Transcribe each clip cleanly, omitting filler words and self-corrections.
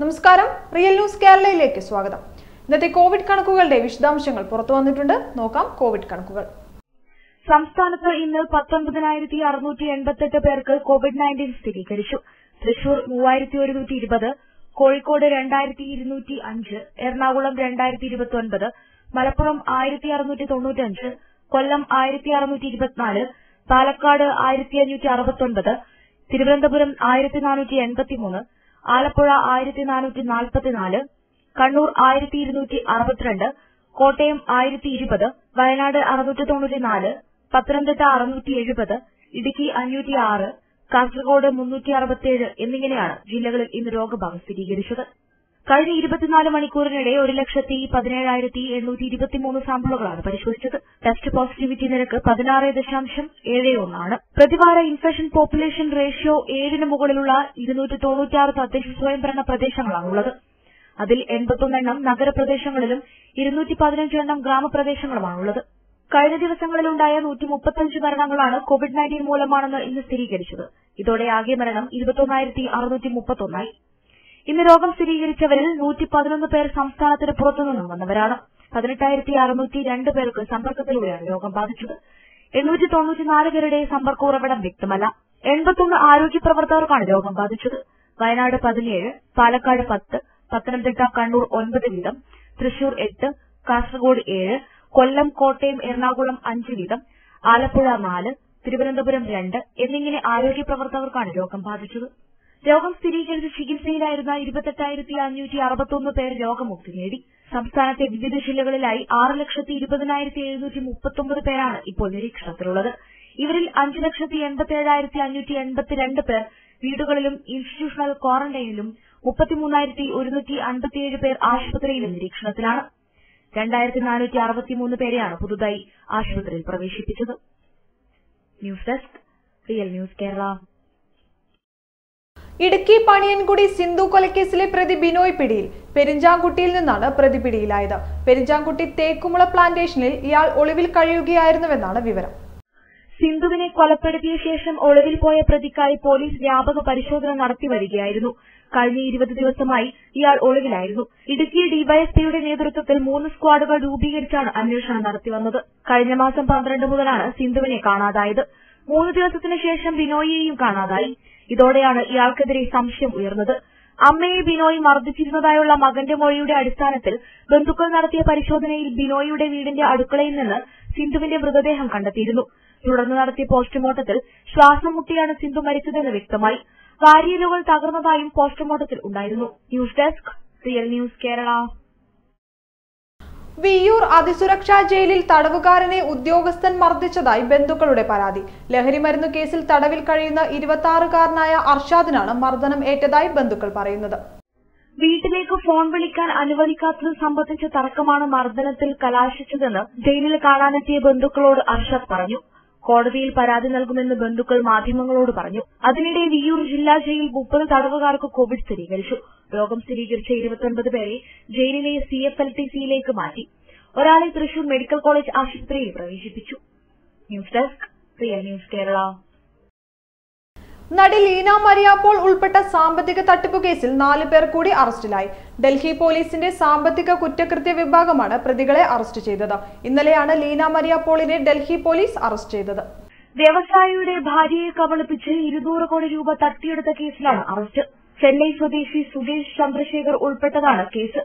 നമസ്കാരം, real news കേരളയിലേക്ക് സ്വാഗതം. ഇന്നത്തെ കോവിഡ് കണക്കുകളുടെ വിശദാംശങ്ങൾ പുറത്തു വന്നിട്ടുണ്ട്. നോക്കാം കോവിഡ് കണക്കുകൾ. സംസ്ഥാനത്ത് ഇന്ന് 19,688 പേർക്ക് കോവിഡ്-19 സ്ഥിരീകരിച്ചു. തൃശൂർ 3120, കോഴിക്കോട് 2205, എറണാകുളം 2029, മലപ്പുറം 1695, കൊല്ലം 1624, പാലക്കാട് 1569, തിരുവനന്തപുരം 1483, ആലപ്പുഴ 1444, കണ്ണൂർ 1262, കോട്ടയം 1020, വയനാട് 694, പത്തനംതിട്ട 670, ഇടുക്കി 506, കാസർഗോഡ് 367 എന്നിങ്ങനെയാണ് ജില്ലകളിൽ ഇന്ന് രോഗബാധ സ്ഥിരീകരിച്ചത്. കഴിഞ്ഞ 24 മണിക്കൂറിനിടെ 1,17,823 സാമ്പിളുകളാണ് പരിശോധിച്ചത്. ടെസ്റ്റ് പോസിറ്റിവിറ്റി നിരക്ക് 16.71 ആണ്. പ്രതിവാര ഇൻഫെക്ഷൻ പോപ്പുലേഷൻ റേഷ്യോ 7 മുകളിലുള്ള 296 തദ്ദേശ സ്വയംഭരണ പ്രദേശങ്ങളാണുള്ളത്. അതിൽ 81 എണ്ണം നഗരപ്രദേശങ്ങളിലും 215 എണ്ണം ഗ്രാമപ്രദേശങ്ങളുമാണുള്ളത്. കഴിഞ്ഞ ദിവസങ്ങളിലുണ്ടായ 135 മരണങ്ങളാണ് കോവിഡ്-19 മൂലമാണെന്ന് ഇന്ന് സ്ഥിരീകരിച്ചത്. ഇതോടെ ആകെ മരണം 21,631 ഇന്ന് രോഗം സ്ഥിരീകരിച്ചവരിൽ 111 പേർ സംസ്ഥാനത്തിന് പുറത്തുനിന്നും വന്നവരാണ്. 18,602 പേർക്ക് സമ്പർക്കത്തിലൂടെയാണ് രോഗം ബാധിച്ചത്. 894 പേരുടെ സമ്പർക്ക ഉറവിടം വ്യക്തമല്ല. 81 ആരോഗ്യ പ്രവർത്തകർക്കാണ് രോഗം ബാധിച്ചത്. വയനാട് 17, പാലക്കാട് 10, പത്തനംതിട്ട, കണ്ണൂർ 9 വീതം, തൃശൂർ 8, കാസർഗോഡ് 7, കൊല്ലം, കോട്ടയം, എറണാകുളം 5 വീതം, ആലപ്പുഴ 4, തിരുവനന്തപുരം 2 എന്നിങ്ങനെ ആരോഗ്യ പ്രവർത്തകർക്കാണ് രോഗം ബാധിച്ചത്. രോഗം സ്ഥിരീകരിച്ച് ചികിത്സയിലായിരുന്ന 28,561 പേർ രോഗമുക്തി നേടി. സംസ്ഥാനത്തെ വിവിധ ജില്ലകളിലായി 6,20,739 പേരാണ് ഇപ്പോൾ നിരീക്ഷണത്തിലുള്ളത്. ഇവരിൽ 5,87,582 പേർ വീടുകളിലും ഇൻസ്റ്റിറ്റ്യൂഷണൽ ക്വാറന്റൈനിലും 33,157 പേർ ആശുപത്രിയിലും നിരീക്ഷണത്തിലാണ്. 2,463 പേരെയാണ് പുതുതായി ആശുപത്രിയിൽ പ്രവേശിപ്പിച്ചത്. News desk, real news Kerala. Idukki Paniyankudi Sindhu കൊലക്കേസിലെ പ്രതി ബിനോയ് പിടിയിൽ. പെരിഞ്ചാംകുട്ടിയിൽ നിന്നാണ് പ്രതി പിടിയിലായത്. പെരിഞ്ചാംകുട്ടി തേക്കുമുള പ്ലാന്റേഷനിൽ ഇയാൾ ഒളിവിൽ കഴിയുകയായിരുന്നുവെന്നാണ് വിവരം. സിന്ധുവിനെ കൊലപ്പെടുത്തിയ ശേഷം ഒളിവിൽ പോയ പ്രതിക്കായി പോലീസ് വ്യാപക പരിശോധന നടത്തി വരികയായിരുന്നു. കഴിഞ്ഞ 20 ദിവസമായി ഇയാൾ ഒളിവിലായിരുന്നു. ഇടുക്കി ഡിവൈഎസ്പിയുടെ നേതൃത്വത്തിൽ 3 സ്ക്വാഡുകൾ രൂപീകരിച്ചാണ് അന്വേഷണം നടത്തിവന്നത്. കഴിഞ്ഞ മാസം 12 മുതലാണ് സിന്ധുവിനെ കാണാതായത്. 3 ദിവസത്തിനു ശേഷം ബിനോയിയെയും കാണാതായി. ഇതോടെയാണ് ഇയാൾക്കെതിരെ സംശയം ഉയർന്നത്. അമ്മയെ ബിനോയ് മർദ്ദിച്ചിരുന്നതായുള്ള മകന്റെ മൊഴിയുടെ അടിസ്ഥാനത്തിൽ ബന്ധുക്കൾ നടത്തിയ പരിശോധനയിൽ ബിനോയിയുടെ വീടിന്റെ അടുക്കളയിൽ നിന്ന് സിന്ധുവിന്റെ മൃതദേഹം കണ്ടെത്തിയിരുന്നു. തുടർന്ന് നടത്തിയ പോസ്റ്റ്മോർട്ടത്തിൽ ശ്വാസം മുട്ടിയാണ് സിന്ധു മരിച്ചതെന്ന് വ്യക്തമായി. വാരിയലുകൾ തകർന്നതായും പോസ്റ്റ്മോർട്ടത്തിൽ ഉണ്ടായിരുന്നു. News desk, real news Kerala. Viyyur അതിസുരക്ഷാ ജയിലിൽ തടവുകാരനെ ഉദ്യോഗസ്ഥൻ മർദ്ദിച്ചതായി ബന്ധുക്കളുടെ പരാതി. ലഹരിമരുന്നു കേസിൽ തടവിൽ കഴിയുന്ന 26-കാരനായ അർഷാദിനാണ് മർദ്ദനം ഏറ്റതായി ബന്ധുക്കൾ പറയുന്നത്. വീട്ടിലേക്ക് ഫോൺ വിളിക്കാൻ അനുവദിക്കാത്തത് സംബന്ധിച്ച തർക്കമാണ് മർദ്ദനത്തിൽ കലാശിച്ചതെന്ന് ജയിലിൽ കാണാനെത്തിയ ബന്ധുക്കളോട് അർഷാദ് പറഞ്ഞു. കോടതിയിൽ പരാതി നൽകുമെന്ന് ബന്ധുക്കൾ മാധ്യമങ്ങളോട് പറഞ്ഞു. അതിനിടെ വിയ്യൂർ ജില്ലാ ജയിൽ 30 തടവുകാർക്ക് കോവിഡ് സ്ഥിരീകരിച്ചു. രോഗം സ്ഥിരീകരിച്ച 29 പേരെ ജയിലിലെ CFLTCയിലേക്ക് മാറ്റി. ഒരാളെ തൃശൂർ മെഡിക്കൽ കോളേജ് ആശുപത്രിയിൽ പ്രവേശിപ്പിച്ചു. News desk, real news Kerala. നടി ലീന മരിയ പോൾ ഉൾപ്പെട്ട സാമ്പത്തിക തട്ടിപ്പു കേസിൽ 4 പേർ കൂടി അറസ്റ്റിലായി. ഡൽഹി പോലീസിന്റെ സാമ്പത്തിക കുറ്റകൃത്യ വിഭാഗമാണ് പ്രതികളെ അറസ്റ്റ് ചെയ്തത്. ഇന്നലെയാണ് ലീന മരിയ പോളിനെ ഡൽഹി പോലീസ് അറസ്റ്റ് ചെയ്തത്. വ്യവസായിയുടെ ഭാര്യയെ കബളിപ്പിച്ച് 200 കോടി രൂപ തട്ടിയെടുത്ത കേസിലാണ് അറസ്റ്റ്. ചെന്നൈ സ്വദേശി സുകേഷ് ചന്ദ്രശേഖർ ഉൾപ്പെട്ടതാണ് കേസ്.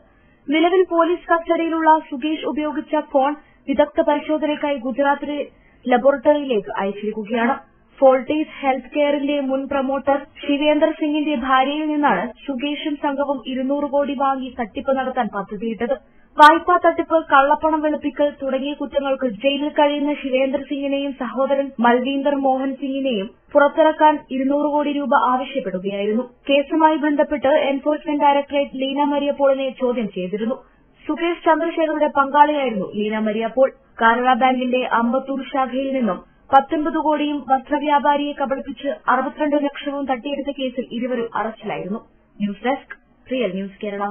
നിലവിൽ പോലീസ് കസ്റ്റഡിയിലുള്ള സുകേഷ് ഉപയോഗിച്ച ഫോൺ വിദഗ്ധ പരിശോധനയ്ക്കായി ഗുജറാത്തിലെ ലബോറട്ടറിയിലേക്ക് അയച്ചിരിക്കുകയാണ്. ഫോൾട്ടേസ് ഹെൽത്ത് കെയറിന്റെ മുൻ പ്രൊമോട്ടർ ശിവേന്ദർ സിംഗിന്റെ ഭാര്യയിൽ നിന്നാണ് സുകേഷും സംഘവും 200 കോടി വാങ്ങി തട്ടിപ്പ് നടത്താൻ പദ്ധതിയിട്ടത്. വായ്പാ തട്ടിപ്പ്, കള്ളപ്പണം വെളുപ്പിക്കൽ തുടങ്ങിയ കുറ്റങ്ങൾക്ക് ജയിലിൽ കഴിയുന്ന ശിവേന്ദർ സിംഗിനെയും സഹോദരൻ മൽവീന്ദർ മോഹൻ സിംഗിനെയും പുറത്തിറക്കാൻ 200 കോടി രൂപ ആവശ്യപ്പെടുകയായിരുന്നു. കേസുമായി ബന്ധപ്പെട്ട് എൻഫോഴ്സ്മെന്റ് ഡയറക്ടറേറ്റ് ലീന മരിയ പോളിനെ ചോദ്യം ചെയ്തിരുന്നു. സുകേഷ് ചന്ദ്രശേഖറുടെ പങ്കാളിയായിരുന്നു ലീന മരിയ പോൾ. കാനറ ബാങ്കിന്റെ അമ്പത്തൂർ ശാഖയിൽ നിന്നും 19 കോടിയും വസ്ത്രവ്യാപാരിയെ കബളിപ്പിച്ച് 62 ലക്ഷവും തട്ടിയെടുത്ത കേസിൽ ഇരുവരും അറസ്റ്റിലായിരുന്നു. News desk, real news Kerala.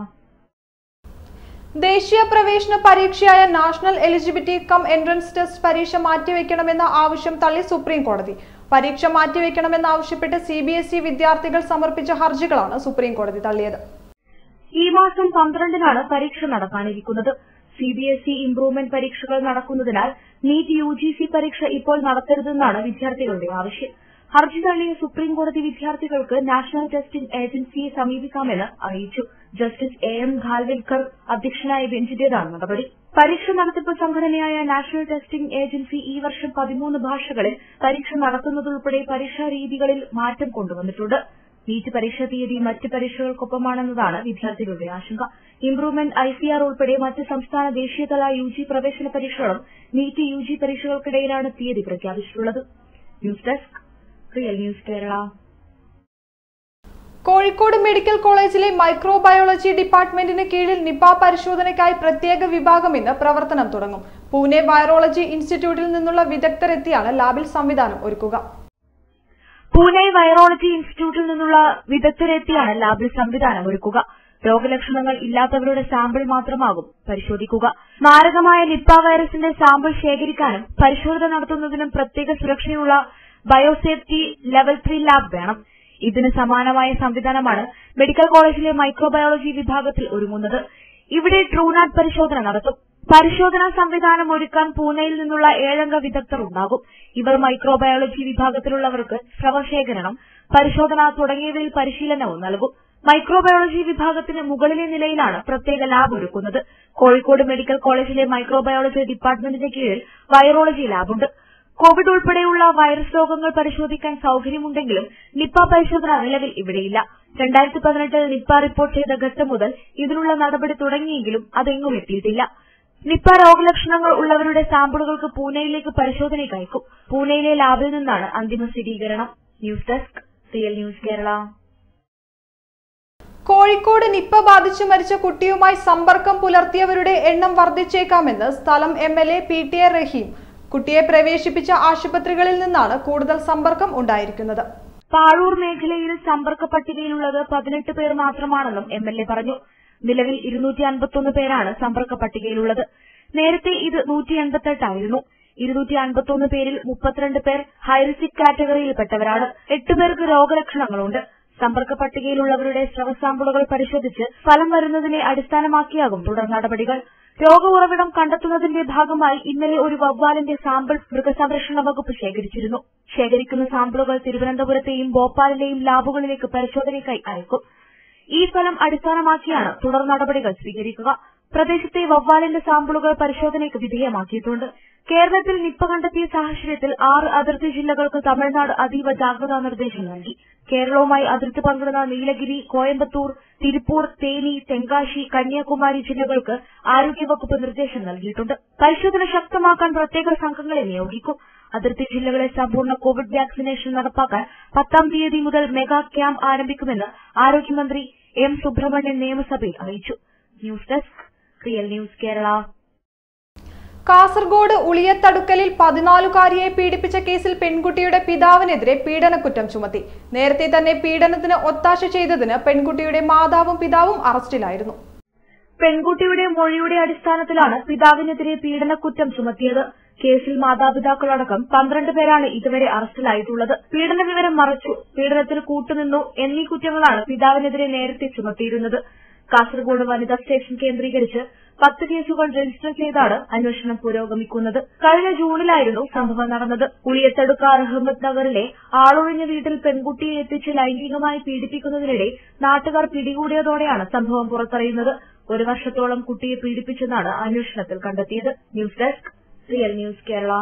ദേശീയ പ്രവേശന പരീക്ഷയായ national eligibility cum entrance test പരീക്ഷ മാറ്റിവെക്കണമെന്ന ആവശ്യം തള്ളി സുപ്രീം കോടതി. പരീക്ഷ മാറ്റിവെക്കണമെന്നാവശ്യപ്പെട്ട് CBSE വിദ്യാർത്ഥികൾ സമർപ്പിച്ച ഹർജികളാണ് സുപ്രീം കോടതി തള്ളിയത്. ഈ മാസം 12-നാണ് പരീക്ഷ നടക്കാനിരിക്കുന്നത്. CBSE ഇംപ്രൂവ്മെന്റ് പരീക്ഷകൾ നടക്കുന്നതിനാൽ നീറ്റ് UGC പരീക്ഷ ഇപ്പോൾ നടത്തരുതെന്നാണ് വിദ്യാർത്ഥികളുടെ ആവശ്യം. ഹർജി തള്ളിയ സുപ്രീംകോടതി വിദ്യാർത്ഥികൾക്ക് നാഷണൽ ടെസ്റ്റിംഗ് ഏജൻസിയെ സമീപിക്കാമെന്ന് അറിയിച്ചു. ജസ്റ്റിസ് AM ഖാൽവിൽക്കർ അധ്യക്ഷനായ ബെഞ്ചിന്റേതാണ് നടപടി. പരീക്ഷ നടത്തിപ്പ് സംഘടനയായ നാഷണൽ ടെസ്റ്റിംഗ് ഏജൻസി ഈ വർഷം 13 ഭാഷകളിൽ പരീക്ഷ നടത്തുന്നതുൾപ്പെടെ പരീക്ഷാ രീതികളിൽ മാറ്റം കൊണ്ടുവന്നിട്ടുണ്ട്. നീറ്റ് പരീക്ഷാ തീയതി മറ്റ് പരീക്ഷകൾക്കൊപ്പമാണെന്നതാണ് വിദ്യാർത്ഥികളുടെ ആശങ്ക. ഇംപ്രൂവ്മെന്റ് ICR ഉൾപ്പെടെ മറ്റ് സംസ്ഥാന ദേശീയതല UG പ്രവേശന പരീക്ഷകളും നീറ്റ് UG പരീക്ഷകൾക്കിടയിലാണ് തീയതി പ്രഖ്യാപിച്ചിട്ടുള്ളത്. News desk real news Kerala. Kozhikode medical കോളേജിലെ മൈക്രോബയോളജി ഡിപ്പാർട്ട്മെന്റിന് കീഴിൽ നിപ പരിശോധനയ്ക്കായി പ്രത്യേക വിഭാഗം ഇന്ന് പ്രവർത്തനം തുടങ്ങും. പൂനെ വൈറോളജി ഇൻസ്റ്റിറ്റ്യൂട്ടിൽ നിന്നുള്ള വിദഗ്ധരെത്തിയാണ് ലാബിൽ സംവിധാനം ഒരുക്കുക. പൂനെ വൈറോളജി ഇൻസ്റ്റിറ്റ്യൂട്ടിൽ നിന്നുള്ള വിദഗ്ധരെത്തിയാണ് ലാബിൽ സംവിധാനം ഒരുക്കുക. രോഗലക്ഷണങ്ങൾ ഇല്ലാത്തവരുടെ സാമ്പിൾ മാത്രമാകും പരിശോധിക്കുക. മാരകമായ നിപ വൈറസിന്റെ സാമ്പിൾ ശേഖരിക്കാനും പരിശോധന നടത്തുന്നതിനും പ്രത്യേക സുരക്ഷയുള്ള ബയോസേഫ്റ്റി ലെവൽ 3 ലാബ് വേണം. ഇതിന് സമാനമായ സംവിധാനമാണ് മെഡിക്കൽ കോളേജിലെ മൈക്രോബയോളജി വിഭാഗത്തിൽ ഒരുങ്ങുന്നത്. ഇവിടെ ട്രൂനാറ്റ് പരിശോധന നടത്തും. പരിശോധനാ സംവിധാനം ഒരുക്കാൻ പൂനെയിൽ നിന്നുള്ള 7 അംഗ വിദഗ്ധർ ഉണ്ടാകും. ഇവർ മൈക്രോബയോളജി വിഭാഗത്തിലുള്ളവർക്ക് സ്രവശേഖരണം, പരിശോധന തുടങ്ങിയവയിൽ പരിശീലനവും നൽകും. മൈക്രോബയോളജി വിഭാഗത്തിന് മുകളിലെ നിലയിലാണ് പ്രത്യേക ലാബ് ഒരുക്കുന്നത്. കോഴിക്കോട് മെഡിക്കൽ കോളേജിലെ മൈക്രോബയോളജി ഡിപ്പാർട്ട്മെന്റിന് കീഴിൽ വൈറോളജി ലാബുണ്ട്. കോവിഡ് ഉൾപ്പെടെയുള്ള വൈറസ് രോഗങ്ങൾ പരിശോധിക്കാൻ സൌകര്യമുണ്ടെങ്കിലും നിപ പരിശോധന നിലവിൽ ഇവിടെയില്ല. 2018 നിപ റിപ്പോർട്ട് ചെയ്ത ഘട്ടം മുതൽ ഇതിനുള്ള നടപടി തുടങ്ങിയെങ്കിലും അതെങ്ങും എത്തിയിട്ടില്ല. നിപ രോഗലക്ഷണങ്ങൾ ഉള്ളവരുടെ സാമ്പിളുകൾക്ക് പൂനെയിലേക്ക് പരിശോധനയ്ക്ക് അയക്കും. പൂനെയിലെ ലാബിൽ നിന്നാണ് അന്തിമ സ്ഥിരീകരണം. News desk real news Kerala. Kozhikode Nipah ബാധിച്ചു മരിച്ച കുട്ടിയുമായി സമ്പർക്കം പുലർത്തിയവരുടെ എണ്ണം വർദ്ധിച്ചേക്കാമെന്ന് സ്ഥലം MLA PTA റഹീം. കുട്ടിയെ പ്രവേശിപ്പിച്ച ആശുപത്രികളിൽ നിന്നാണ് കൂടുതൽ സമ്പർക്കം ഉണ്ടായിരിക്കുന്നത്. പാഴൂർ മേഖലയിൽ സമ്പർക്ക പട്ടികയിലുള്ളത് 18 പേർ മാത്രമാണെന്നും MLA പറഞ്ഞു. നിലവിൽ 251 പേരാണ് സമ്പർക്ക പട്ടികയിലുള്ളത്. നേരത്തെ ഇത് 188 ആയിരുന്നു. 251 പേരിൽ 32 പേർ ഹൈറിസ്ക് കാറ്റഗറിയിൽപ്പെട്ടവരാണ്. 8 പേർക്ക് രോഗലക്ഷണങ്ങളുണ്ട്. സമ്പർക്ക പട്ടികയിലുള്ളവരുടെ സ്രവ സാമ്പിളുകൾ പരിശോധിച്ച് ഫലം വരുന്നതിനെ അടിസ്ഥാനമാക്കിയാകും തുടർ നടപടികൾ. രോഗ ഉറവിടം കണ്ടെത്തുന്നതിന്റെ ഭാഗമായി ഇന്നലെ ഒരു വവ്വാലിന്റെ സാമ്പിൾ മൃഗസംരക്ഷണ വകുപ്പ് ശേഖരിച്ചിരുന്നു. ശേഖരിക്കുന്ന സാമ്പിളുകൾ തിരുവനന്തപുരത്തെയും ഭോപ്പാലിലെയും ലാബുകളിലേക്ക് പരിശോധനയ്ക്കായി അയക്കും. ഈ ഫലം അടിസ്ഥാനമാക്കിയാണ് തുടർ നടപടികൾ സ്വീകരിക്കുക. പ്രദേശത്തെ വവ്വാലിന്റെ സാമ്പിളുകൾ പരിശോധനയ്ക്ക് വിധേയമാക്കിയിട്ടുണ്ട്. കേരളത്തിൽ നിപ കണ്ടെത്തിയ സാഹചര്യത്തിൽ 6 അതിർത്തി ജില്ലകൾക്ക് തമിഴ്നാട് അതീവ ജാഗ്രതാ നിർദ്ദേശം നൽകി. കേരളവുമായി അതിർത്തി പങ്കിടുന്ന നീലഗിരി, കോയമ്പത്തൂർ, തിരുപ്പൂർ, തേനി, തെങ്കാശി, കന്യാകുമാരി ജില്ലകൾക്ക് ആരോഗ്യവകുപ്പ് നിർദ്ദേശം നൽകിയിട്ടുണ്ട്. പരിശോധന ശക്തമാക്കാൻ പ്രത്യേക സംഘങ്ങളെ നിയോഗിക്കും. അതിർത്തി ജില്ലകളെ സമ്പൂർണ്ണ കോവിഡ് വാക്സിനേഷൻ നടപ്പാക്കാൻ 10-ാം തീയതി മുതൽ മെഗാ ക്യാമ്പ് ആരംഭിക്കുമെന്ന് ആരോഗ്യമന്ത്രി M. സുബ്രഹ്മണ്യൻ നിയമസഭയിൽ അറിയിച്ചു. News desk real news Kerala. Kasaragod ഉളിയത്തടുക്കലിൽ 14-കാരിയെ പീഡിപ്പിച്ച കേസിൽ പെൺകുട്ടിയുടെ പിതാവിനെതിരെ പീഡനക്കുറ്റം ചുമത്തി. നേരത്തെ തന്നെ പീഡനത്തിന് ഒത്താശ ചെയ്തതിന് പെൺകുട്ടിയുടെ മാതാവും പിതാവും അറസ്റ്റിലായിരുന്നു. പെൺകുട്ടിയുടെ മൊഴിയുടെ അടിസ്ഥാനത്തിലാണ് പിതാവിനെതിരെ പീഡനക്കുറ്റം ചുമത്തിയത്. കേസിൽ മാതാപിതാക്കളടക്കം 12 പേരാണ് ഇതുവരെ അറസ്റ്റിലായിട്ടുള്ളത്. പീഡന വിവരം മറച്ചു, പീഡനത്തിന് കൂട്ടുനിന്നു എന്നീ കുറ്റങ്ങളാണ് പിതാവിനെതിരെ നേരത്തെ ചുമത്തിയിരുന്നത്. കാസർഗോഡ് വനിതാ സ്റ്റേഷൻ കേന്ദ്രീകരിച്ച് 10 കേസുകൾ രജിസ്റ്റർ ചെയ്താണ് അന്വേഷണം പുരോഗമിക്കുന്നത്. കഴിഞ്ഞ ജൂണിലായിരുന്നു സംഭവം നടന്നത്. ഉളിയത്തടുക്ക അഹമ്മദ് നഗറിലെ ആളൊഴിഞ്ഞ വീട്ടിൽ പെൺകുട്ടിയെ എത്തിച്ച് ലൈംഗികമായി പീഡിപ്പിക്കുന്നതിനിടെ നാട്ടുകാർ പിടികൂടിയതോടെയാണ് സംഭവം പുറത്തറിയുന്നത്. 1 വർഷത്തോളം കുട്ടിയെ പീഡിപ്പിച്ചെന്നാണ് അന്വേഷണത്തിൽ കണ്ടെത്തിയത്. News desk real news Kerala.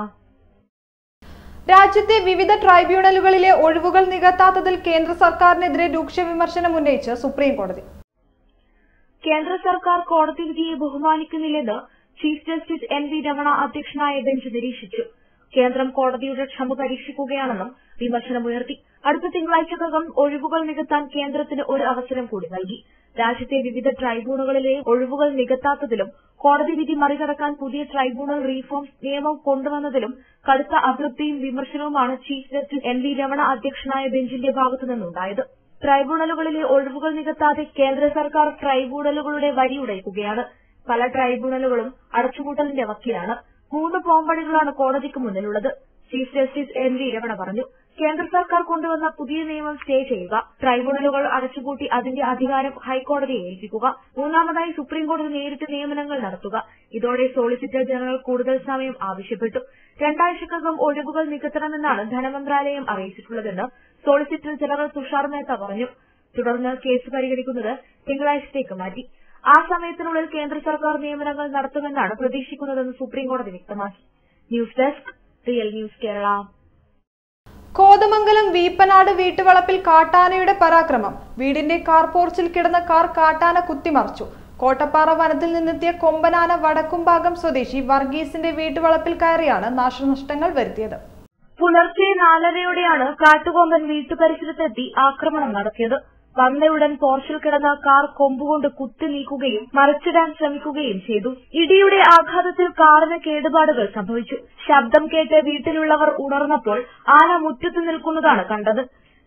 രാജ്യത്തെ വിവിധ ട്രൈബ്യൂണലുകളിലെ ഒഴിവുകൾ നികത്താത്തതിൽ കേന്ദ്ര സർക്കാരിനെതിരെ രൂക്ഷ വിമർശനം ഉന്നയിച്ച് സുപ്രീംകോടതി. കേന്ദ്ര സർക്കാർ കോടതി വിധിയെ ബഹുമാനിക്കുന്നില്ലെന്ന് ചീഫ് ജസ്റ്റിസ് NV രമണ അധ്യക്ഷനായ ബെഞ്ച് നിരീക്ഷിച്ചു. കേന്ദ്രം കോടതിയുടെ ക്ഷമ പരീക്ഷിക്കുകയാണെന്നും വിമർശനമുയർത്തി. അടുത്ത തിങ്കളാഴ്ചക്കകം ഒഴിവുകൾ നികത്താൻ കേന്ദ്രത്തിന് ഒരു അവസരം കൂടി നൽകി. രാജ്യത്തെ വിവിധ ട്രൈബ്യൂണലുകളിലെ ഒഴിവുകൾ നികത്താത്തതിലും കോടതി വിധി മറികടക്കാൻ പുതിയ ട്രൈബ്യൂണൽ റീഫോംസ് നിയമം കൊണ്ടുവന്നതിലും കടുത്ത അതൃപ്തിയും വിമർശനവുമാണ് ചീഫ് ജസ്റ്റിസ് NV രമണ അധ്യക്ഷനായ ബെഞ്ചിന്റെ ഭാഗത്തുനിന്നുണ്ടായത്. ട്രൈബ്യൂണലുകളിലെ ഒഴിവുകൾ നികത്താതെ കേന്ദ്ര സർക്കാർ ട്രൈബ്യൂണലുകളുടെ വരിയുടയ്ക്കുകയാണ്. പല ട്രൈബ്യൂണലുകളും അടച്ചുപൂട്ടലിന്റെ വക്കിലാണ്. 3 പോംവഴികളാണ് കോടതിക്ക് മുന്നിലുള്ളത്. ചീഫ് ജസ്റ്റിസ് NV രമണ പറഞ്ഞു. കേന്ദ്ര സർക്കാർ കൊണ്ടുവന്ന പുതിയ നിയമം സ്റ്റേ ചെയ്യുക, ട്രൈബ്യൂണലുകൾ അടച്ചുപൂട്ടി അതിന്റെ അധികാരം ഹൈക്കോടതിയെ ഏൽപ്പിക്കുക, മൂന്നാമതായി സുപ്രീംകോടതി നേരിട്ട് നിയമനങ്ങൾ നടത്തുക. ഇതോടെ സോളിസിറ്റർ ജനറൽ കൂടുതൽ സമയം ആവശ്യപ്പെട്ടു. 2 ആഴ്ചക്കകം ഒഴിവുകൾ നികത്തണമെന്നാണ് ധനമന്ത്രാലയം അറിയിച്ചിട്ടുള്ളതെന്ന് സോളിസിറ്റർ ജനറൽ തുഷാർ മേത്ത പറഞ്ഞു. തുടർന്ന് കേസ് പരിഗണിക്കുന്നത് തിങ്കളാഴ്ചത്തേക്ക് മാറ്റി. ആ സമയത്തിനുള്ളിൽ കേന്ദ്ര സർക്കാർ നിയമനങ്ങൾ നടത്തുമെന്നാണ് പ്രതീക്ഷിക്കുന്നതെന്ന് സുപ്രീംകോടതി വ്യക്തമാക്കി. News desk, real news Kerala. Kothamangalam Veeppanad വീട്ടുവളപ്പിൽ കാട്ടാനയുടെ പരാക്രമം. വീടിന്റെ കാർ പോർച്ചിൽ കിടന്ന കാർ കാട്ടാന കുത്തിമറിച്ചു. കോട്ടപ്പാറ വനത്തിൽ നിന്നെത്തിയ കൊമ്പനാന വടക്കുംഭാഗം സ്വദേശി വർഗീസിന്റെ വീട്ടുവളപ്പിൽ കയറിയാണ് നാശനഷ്ടങ്ങൾ വരുത്തിയത്. പുലർച്ചെ 4:30യോടെയാണ് കാട്ടുകൊമ്പൻ വീട്ടുപരിസരത്തെത്തി ആക്രമണം നടത്തിയത്. വന്നയുടൻ പോർച്ചിൽ കിടന്ന കാർ കൊമ്പുകൊണ്ട് കുത്തി നീക്കുകയും മറിച്ചിടാൻ ശ്രമിക്കുകയും ചെയ്തു. ഇടിയുടെ ആഘാതത്തിൽ കാറിന് കേടുപാടുകൾ സംഭവിച്ചു. ശബ്ദം കേട്ട് വീട്ടിലുള്ളവർ ഉണർന്നപ്പോൾ ആന മുറ്റത്ത് നിൽക്കുന്നതാണ് കണ്ടത്.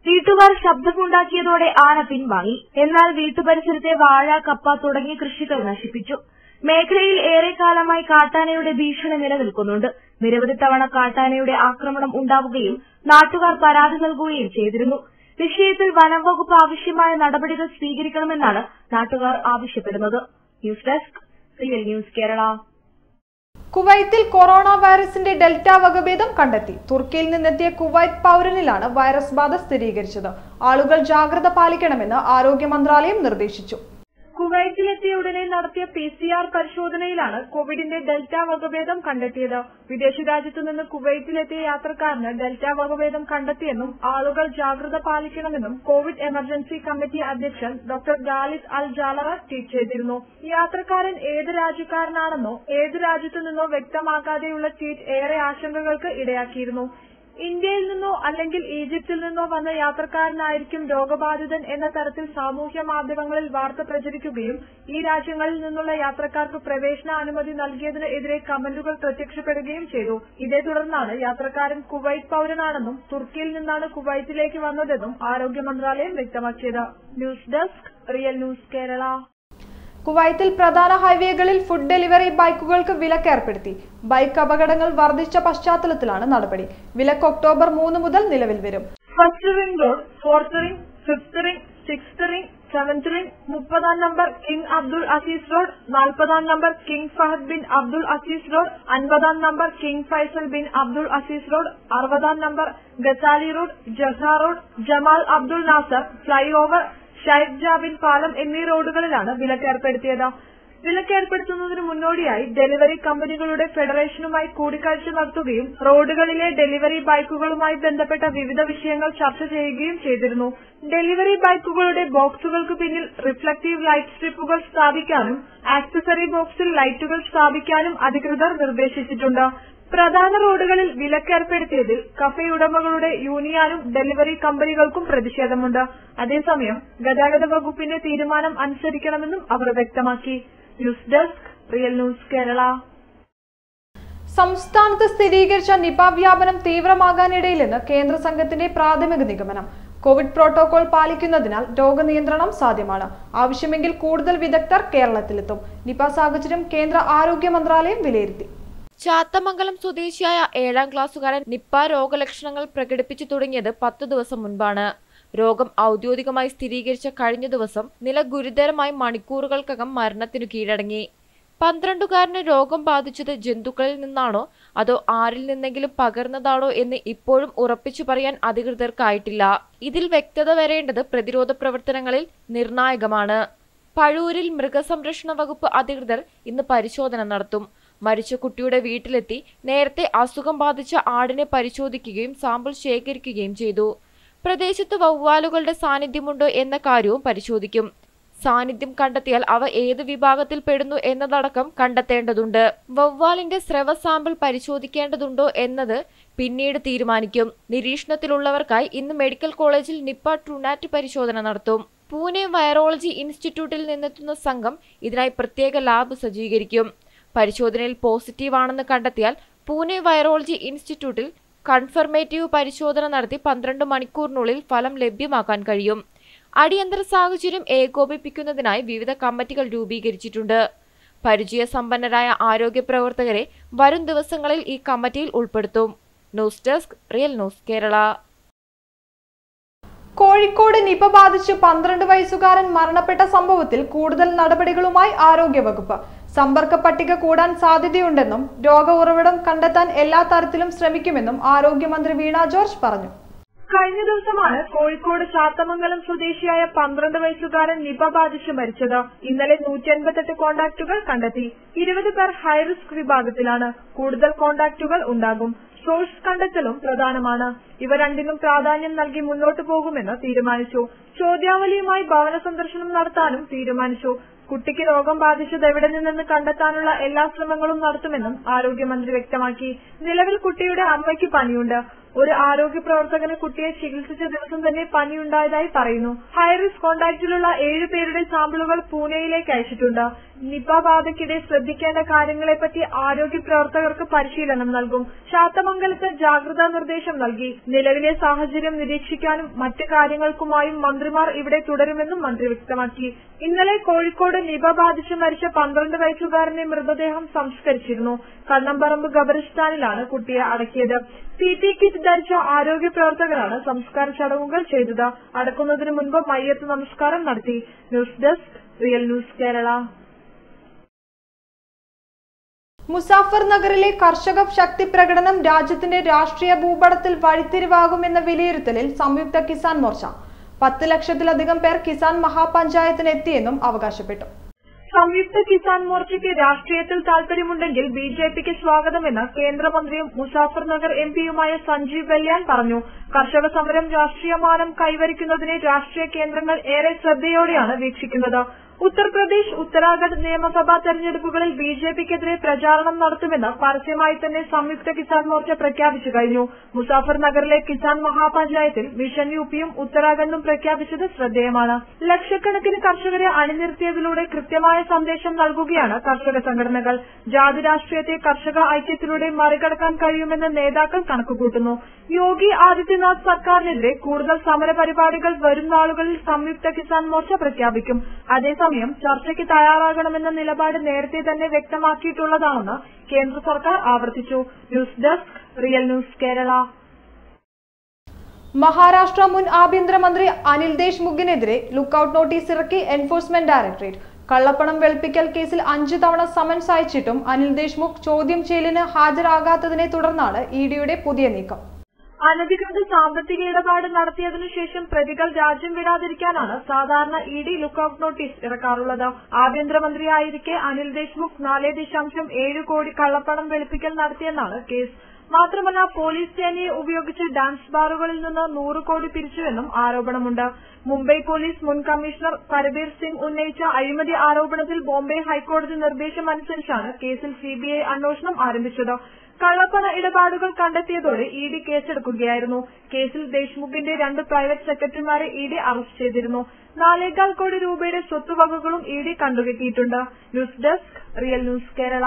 വീട്ടുകാർ ശബ്ദമുണ്ടാക്കിയതോടെ ആന പിൻവാങ്ങി. എന്നാൽ വീട്ടുപരിസരത്തെ വാഴ, കപ്പ തുടങ്ങിയ കൃഷികൾ നശിപ്പിച്ചു. മേഖലയിൽ ഏറെക്കാലമായി കാട്ടാനയുടെ ഭീഷണി നിലനിൽക്കുന്നുണ്ട്. നിരവധി തവണ കാട്ടാനയുടെ ആക്രമണം ഉണ്ടാവുകയും നാട്ടുകാർ പരാതി നൽകുകയും ചെയ്തിരുന്നു. വിഷയത്തിൽ വനം വകുപ്പ് ആവശ്യമായ നടപടികൾ സ്വീകരിക്കണമെന്നാണ് നാട്ടുകാർ ആവശ്യപ്പെടുന്നത്. News desk, real news Kerala. കുവൈത്തിൽ കൊറോണ വൈറസിന്റെ ഡെൽറ്റ വകഭേദം കണ്ടെത്തി. തുർക്കിയിൽ നിന്നെത്തിയ കുവൈറ്റ് പൗരനിലാണ് വൈറസ് ബാധ സ്ഥിരീകരിച്ചത്. ആളുകൾ ജാഗ്രത പാലിക്കണമെന്ന് ആരോഗ്യ മന്ത്രാലയം നിർദ്ദേശിച്ചു. കുവൈറ്റിലെത്തിയ ഉടനെ നടത്തിയ PCR പരിശോധനയിലാണ് കോവിഡിന്റെ ഡെൽറ്റ വകഭേദം കണ്ടെത്തിയത്. വിദേശ രാജ്യത്തു നിന്ന് കുവൈറ്റിലെത്തിയ യാത്രക്കാരന് ഡെൽറ്റ വകഭേദം കണ്ടെത്തിയെന്നും ആളുകൾ ജാഗ്രത പാലിക്കണമെന്നും കോവിഡ് എമർജൻസി കമ്മിറ്റി അധ്യക്ഷൻ ഡോക്ടർ ഖാലിദ് അൽ ജാലറ ട്വീറ്റ് ചെയ്തിരുന്നു. യാത്രക്കാരൻ ഏത് രാജ്യക്കാരനാണെന്നോ ഏത് രാജ്യത്തു നിന്നോ വ്യക്തമാക്കാതെയുള്ള ട്വീറ്റ് ഏറെ ആശങ്കകൾക്ക് ഇടയാക്കിയിരുന്നു. ഇന്ത്യയിൽ നിന്നോ അല്ലെങ്കിൽ ഈജിപ്തിൽ നിന്നോ വന്ന യാത്രക്കാരനായിരിക്കും രോഗബാധിതൻ എന്ന തരത്തിൽ സാമൂഹ്യ മാധ്യമങ്ങളിൽ വാർത്ത പ്രചരിക്കുകയും ഈ രാജ്യങ്ങളിൽ നിന്നുള്ള യാത്രക്കാർക്ക് പ്രവേശന അനുമതി നൽകിയതിന് എതിരെ കമന്റുകൾ പ്രത്യക്ഷപ്പെടുകയും ചെയ്തു. ഇതേ തുടർന്നാണ് യാത്രക്കാരൻ കുവൈറ്റ് പൗരനാണെന്നും തുർക്കിയിൽ നിന്നാണ് കുവൈറ്റിലേക്ക് വന്നതെന്നും ആരോഗ്യ മന്ത്രാലയം വ്യക്തമാക്കിയത്. News desk, real news Kerala. കുവൈത്തിൽ പ്രധാന ഹൈവേകളിൽ ഫുഡ് ഡെലിവറി ബൈക്കുകൾക്ക് വിലക്ക് ഏർപ്പെടുത്തി. ബൈക്ക് അപകടങ്ങൾ വർദ്ധിച്ച പശ്ചാത്തലത്തിലാണ് നടപടി. വിലക്ക് ഒക്ടോബർ 3 മുതൽ നിലവിൽ വരും. First ring road, 4th ring, 5th ring, 6th ring, 7th ring, 30-ാം number king Abdul Aziz road, 40-ാം number king Fahad bin Abdul Aziz road, 50-ാം number king Faisal bin Abdul Aziz road, 60-ാം number Ghazali road, Jahra road, Jamal Abdul Nasser flyover, Sheikh Jaber പാലം എന്നീ റോഡുകളിലാണ് വിലക്ക് ഏർപ്പെടുത്തിയത്. വിലക്ക് ഏർപ്പെടുത്തുന്നതിന് മുന്നോടിയായി delivery കമ്പനികളുടെ ഫെഡറേഷനുമായി കൂടിക്കാഴ്ച നടത്തുകയും റോഡുകളിലെ ഡെലിവറി ബൈക്കുകളുമായി ബന്ധപ്പെട്ട വിവിധ വിഷയങ്ങൾ ചർച്ച ചെയ്യുകയും ചെയ്തിരുന്നു. ഡെലിവറി ബൈക്കുകളുടെ ബോക്സുകൾക്ക് പിന്നിൽ റിഫ്ലക്റ്റീവ് ലൈറ്റ് സ്ട്രിപ്പുകൾ സ്ഥാപിക്കാനും ആക്സസറി ബോക്സിൽ ലൈറ്റുകൾ സ്ഥാപിക്കാനും അധികൃതർ നിർദ്ദേശിച്ചിട്ടുണ്ട്. പ്രധാന റോഡുകളിൽ വിലക്കേർപ്പെടുത്തിയതിൽ കഫേ ഉടമകളുടെ യൂണിയനും ഡെലിവറി കമ്പനികൾക്കും പ്രതിഷേധമുണ്ട്. അതേസമയം ഗതാഗത വകുപ്പിന്റെ തീരുമാനം അനുസരിക്കണമെന്നും അവർ വ്യക്തമാക്കി. News desk, real news Kerala. സംസ്ഥാനത്ത് സ്ഥിരീകരിച്ച നിപ വ്യാപനം തീവ്രമാകാനിടയില്ലെന്ന് കേന്ദ്ര സംഘത്തിന്റെ പ്രാഥമിക നിഗമനം. കോവിഡ് പ്രോട്ടോകോൾ പാലിക്കുന്നതിനാൽ രോഗനിയന്ത്രണം സാധ്യമാണ്. ആവശ്യമെങ്കിൽ കൂടുതൽ വിദഗ്ധർ കേരളത്തിലെത്തും. നിപ സാഹചര്യം കേന്ദ്ര ആരോഗ്യ മന്ത്രാലയം വിലയിരുത്തി. ചാത്തമംഗലം സ്വദേശിയായ 7ാം ക്ലാസ്സുകാരൻ നിപ്പ രോഗലക്ഷണങ്ങൾ പ്രകടിപ്പിച്ചു തുടങ്ങിയത് 10 ദിവസം മുൻപാണ്. രോഗം ഔദ്യോഗികമായി സ്ഥിരീകരിച്ച കഴിഞ്ഞ ദിവസം നില ഗുരുതരമായി മണിക്കൂറുകൾക്കകം മരണത്തിനു കീഴടങ്ങി. 12കാരന് രോഗം ബാധിച്ചത് ജന്തുക്കളിൽ നിന്നാണോ അതോ ആരിൽ നിന്നെങ്കിലും പകർന്നതാണോ എന്ന് ഇപ്പോഴും ഉറപ്പിച്ചു പറയാൻ അധികൃതർക്കായിട്ടില്ല. ഇതിൽ വ്യക്തത വരേണ്ടത് പ്രതിരോധ പ്രവർത്തനങ്ങളിൽ നിർണായകമാണ്. പഴൂരിൽ മൃഗസംരക്ഷണ വകുപ്പ് അധികൃതർ ഇന്ന് പരിശോധന നടത്തും. മരിച്ച കുട്ടിയുടെ വീട്ടിലെത്തി നേരത്തെ അസുഖം ബാധിച്ച ആടിനെ പരിശോധിക്കുകയും സാമ്പിൾ ശേഖരിക്കുകയും ചെയ്തു. പ്രദേശത്ത് വവ്വാലുകളുടെ സാന്നിധ്യമുണ്ടോ എന്ന കാര്യവും പരിശോധിക്കും. സാന്നിധ്യം കണ്ടെത്തിയാൽ അവ ഏത് വിഭാഗത്തിൽ പെടുന്നു എന്നതടക്കം കണ്ടെത്തേണ്ടതുണ്ട്. വവ്വാലിന്റെ സ്രവ സാമ്പിൾ പരിശോധിക്കേണ്ടതുണ്ടോ എന്നത് പിന്നീട് തീരുമാനിക്കും. നിരീക്ഷണത്തിലുള്ളവർക്കായി ഇന്ന് മെഡിക്കൽ കോളേജിൽ നിപ്പ ട്രൂനാറ്റ് പരിശോധന നടത്തും. പൂനെ വൈറോളജി ഇൻസ്റ്റിറ്റ്യൂട്ടിൽ നിന്നെത്തുന്ന സംഘം ഇതിനായി പ്രത്യേക ലാബ് സജ്ജീകരിക്കും. പരിശോധനയിൽ പോസിറ്റീവ് ആണെന്ന് കണ്ടെത്തിയാൽ പൂനെ വൈറോളജി ഇൻസ്റ്റിറ്റ്യൂട്ടിൽ കൺഫർമേറ്റീവ് പരിശോധന നടത്തി 12 മണിക്കൂറിനുള്ളിൽ ഫലം ലഭ്യമാക്കാൻ കഴിയും. അടിയന്തര സാഹചര്യം ഏകോപിപ്പിക്കുന്നതിനായി വിവിധ കമ്മിറ്റികൾ രൂപീകരിച്ചിട്ടുണ്ട്. പരിചയസമ്പന്നരായ ആരോഗ്യ പ്രവർത്തകരെ വരും ദിവസങ്ങളിൽ ഈ കമ്മിറ്റിയിൽ ഉൾപ്പെടുത്തും. News desk, real news Kerala. Kozhikode Nipah ബാധിച്ച് 12 വയസ്സുകാരൻ മരണപ്പെട്ട സംഭവത്തിൽ കൂടുതൽ നടപടികളുമായി ആരോഗ്യവകുപ്പ്. സമ്പർക്ക പട്ടിക കൂടാൻ സാധ്യതയുണ്ടെന്നും രോഗ ഉറവിടം കണ്ടെത്താൻ എല്ലാ തരത്തിലും ശ്രമിക്കുമെന്നും ആരോഗ്യമന്ത്രി വീണ ജോർജ് പറഞ്ഞു. കഴിഞ്ഞ ദിവസമാണ് കോഴിക്കോട് ചാത്തമംഗലം സ്വദേശിയായ 12 വയസ്സുകാരൻ നിപ ബാധിച്ച് മരിച്ചത്. ഇന്നലെ 188 കോണ്ടാക്ടുകൾ കണ്ടെത്തി. 20 പേർ ഹൈറിസ്ക് വിഭാഗത്തിലാണ്. കൂടുതൽ കോണ്ടാക്ടുകൾ ഉണ്ടാകും. സോഴ്സ് കണ്ടെത്തലും പ്രധാനമാണ്. ഇവ രണ്ടിനും പ്രാധാന്യം നൽകി മുന്നോട്ടു പോകുമെന്ന് തീരുമാനിച്ചു. ചോദ്യാവലിയുമായി ഭവന സന്ദർശനം നടത്താനും തീരുമാനിച്ചു. കുട്ടിക്ക് രോഗം ബാധിച്ചത് എവിടെ നിന്നെന്ന് കണ്ടെത്താനുള്ള എല്ലാ ശ്രമങ്ങളും നടത്തുമെന്നും ആരോഗ്യമന്ത്രി വ്യക്തമാക്കി. നിലവിൽ കുട്ടിയുടെ അമ്മയ്ക്ക് പനിയുണ്ട്. ഒരു ആരോഗ്യ പ്രവർത്തകന് കുട്ടിയെ ചികിത്സിച്ച ദിവസം തന്നെ പനിയുണ്ടായതായി പറയുന്നു. ഹൈറിസ്ക് കോണ്ടാക്റ്റിലുള്ള 7 പേരുടെ സാമ്പിളുകൾ പൂനെയിലേക്ക് അയച്ചിട്ടുണ്ട്. നിപ ബാധയ്ക്കിടെ ശ്രദ്ധിക്കേണ്ട കാര്യങ്ങളെപ്പറ്റി ആരോഗ്യ പ്രവർത്തകർക്ക് പരിശീലനം നൽകും. ചാത്തമംഗലത്ത് ജാഗ്രതാ നിർദ്ദേശം നൽകി. നിലവിലെ സാഹചര്യം നിരീക്ഷിക്കാനും മറ്റ് കാര്യങ്ങൾക്കുമായും മന്ത്രിമാർ ഇവിടെ തുടരുമെന്നും മന്ത്രി വ്യക്തമാക്കി. ഇന്നലെ കോഴിക്കോട് നിപ ബാധിച്ച് മരിച്ച 12 വയസ്സുകാരന്റെ മൃതദേഹം സംസ്കരിച്ചിരുന്നു. കണ്ണമ്പറമ്പ് ഖബറിസ്ഥാനിലാണ് കുട്ടിയെ അടക്കിയത്. CT കിറ്റ് ധരിച്ച ആരോഗ്യ പ്രവർത്തകരാണ് സംസ്കാര ചടങ്ങുകൾ ചെയ്തത്. അടക്കുന്നതിന് മുൻപ് മയ്യത്ത് നമസ്കാരം നടത്തി. News desk, real news Kerala. Muzaffar നഗറിലെ കർഷക ശക്തി പ്രകടനം രാജ്യത്തിന്റെ രാഷ്ട്രീയ ഭൂപടത്തിൽ വഴിത്തിരിവാകുമെന്ന വിലയിരുത്തലിൽ സംയുക്ത കിസാൻ മോർച്ച. 10 ലക്ഷത്തിലധികം പേർ കിസാൻ മഹാപഞ്ചായത്തിന് എത്തിയെന്നും അവകാശപ്പെട്ടു. സംയുക്ത കിസാൻ മോർച്ചയ്ക്ക് രാഷ്ട്രീയത്തിൽ താൽപര്യമുണ്ടെങ്കിൽ BJPക്ക് സ്വാഗതമെന്ന് കേന്ദ്രമന്ത്രിയും മുസാഫർ നഗർ MPയുമായ സഞ്ജീവ് ബല്യാൻ പറഞ്ഞു. കർഷക സമരം രാഷ്ട്രീയമാനം കൈവരിക്കുന്നതിനെ രാഷ്ട്രീയ കേന്ദ്രങ്ങൾ ഏറെ ശ്രദ്ധയോടെയാണ് വീക്ഷിക്കുന്നത്. ഉത്തർപ്രദേശ്, ഉത്തരാഖണ്ഡ് നിയമസഭാ തെരഞ്ഞെടുപ്പുകളിൽ BJPക്കെതിരെ പ്രചാരണം നടത്തുമെന്ന് പരസ്യമായി തന്നെ സംയുക്ത കിസാൻ മോർച്ച പ്രഖ്യാപിച്ചു കഴിഞ്ഞു. മുസാഫർ നഗറിലെ കിസാൻ മഹാപഞ്ചായത്തിൽ മിഷൻ യുപിയും ഉത്തരാഖണ്ഡും പ്രഖ്യാപിച്ചത് ശ്രദ്ധേയമാണ്. ലക്ഷക്കണക്കിന് കർഷകരെ അണിനിർത്തിയതിലൂടെ കൃത്യമായ സന്ദേശം നൽകുകയാണ് കർഷക സംഘടനകൾ. ജാതി രാഷ്ട്രീയത്തെ കർഷക ഐക്യത്തിലൂടെ മറികടക്കാൻ കഴിയുമെന്ന് നേതാക്കൾ കണക്കുകൂട്ടുന്നു. യോഗി ആദിത്യനാഥ് സർക്കാരിനെതിരെ കൂടുതൽ സമരപരിപാടികൾ വരും നാളുകളിൽ സംയുക്ത കിസാൻ മോർച്ച പ്രഖ്യാപിക്കും. അതേസമയം ചർച്ചയ്ക്ക് തയ്യാറാകണമെന്ന നിലപാട് നേരത്തെ തന്നെ വ്യക്തമാക്കിയിട്ടുള്ളതാണെന്ന് കേന്ദ്ര സർക്കാർ ആവർത്തിച്ചു. News desk, real news Kerala. Maharashtra മുൻ ആഭ്യന്തരമന്ത്രി അനിൽ ദേശ്മുഖിനെതിരെ ലുക്കൌട്ട് നോട്ടീസ് ഇറക്കി എൻഫോഴ്സ്മെന്റ് ഡയറക്ടറേറ്റ്. കള്ളപ്പണം വെളുപ്പിക്കൽ കേസിൽ 5 തവണ സമൻസ് അയച്ചിട്ടും അനിൽ ദേശ്മുഖ് ചോദ്യം ചെയ്യലിന് ഹാജരാകാത്തതിനെ തുടർന്നാണ് EDയുടെ പുതിയ നീക്കം. അനധികൃത സാമ്പത്തിക ഇടപാട് നടത്തിയതിനു ശേഷം പ്രതികൾ രാജ്യം വിടാതിരിക്കാനാണ് സാധാരണ ED ലുക്കൌട്ട് നോട്ടീസ് ഇറക്കാറുള്ളത്. ആഭ്യന്തരമന്ത്രിയായിരിക്കെ അനിൽ ദേശ്മുഖ് 4.7 കോടി കള്ളപ്പണം വെളുപ്പിക്കൽ നടത്തിയെന്നാണ് കേസ്. മാത്രമല്ല, പോലീസ് സേനയെ ഉപയോഗിച്ച് ഡാൻസ് ബാറുകളിൽ നിന്ന് 100 കോടി പിരിച്ചുവെന്നും ആരോപണമുണ്ട്. മുംബൈ പോലീസ് മുൻ കമ്മീഷണർ പരബീർ സിംഗ് ഉന്നയിച്ച അഴിമതി ആരോപണത്തിൽ ബോംബെ ഹൈക്കോടതി നിർദ്ദേശമനുസരിച്ചാണ് കേസിൽ CBI അന്വേഷണം ആരംഭിച്ചത്. കള്ളപ്പണ ഇടപാടുകൾ കണ്ടെത്തിയതോടെ ED കേസെടുക്കുകയായിരുന്നു. കേസിൽ ദേശ്മുഖിന്റെ 2 പ്രൈവറ്റ് സെക്രട്ടറിമാരെ ED അറസ്റ്റ് ചെയ്തിരുന്നു. 4.25 കോടി രൂപയുടെ സ്വത്തുവകകളും ED കണ്ടുകെട്ടിയിട്ടുണ്ട്. News desk, real news Kerala.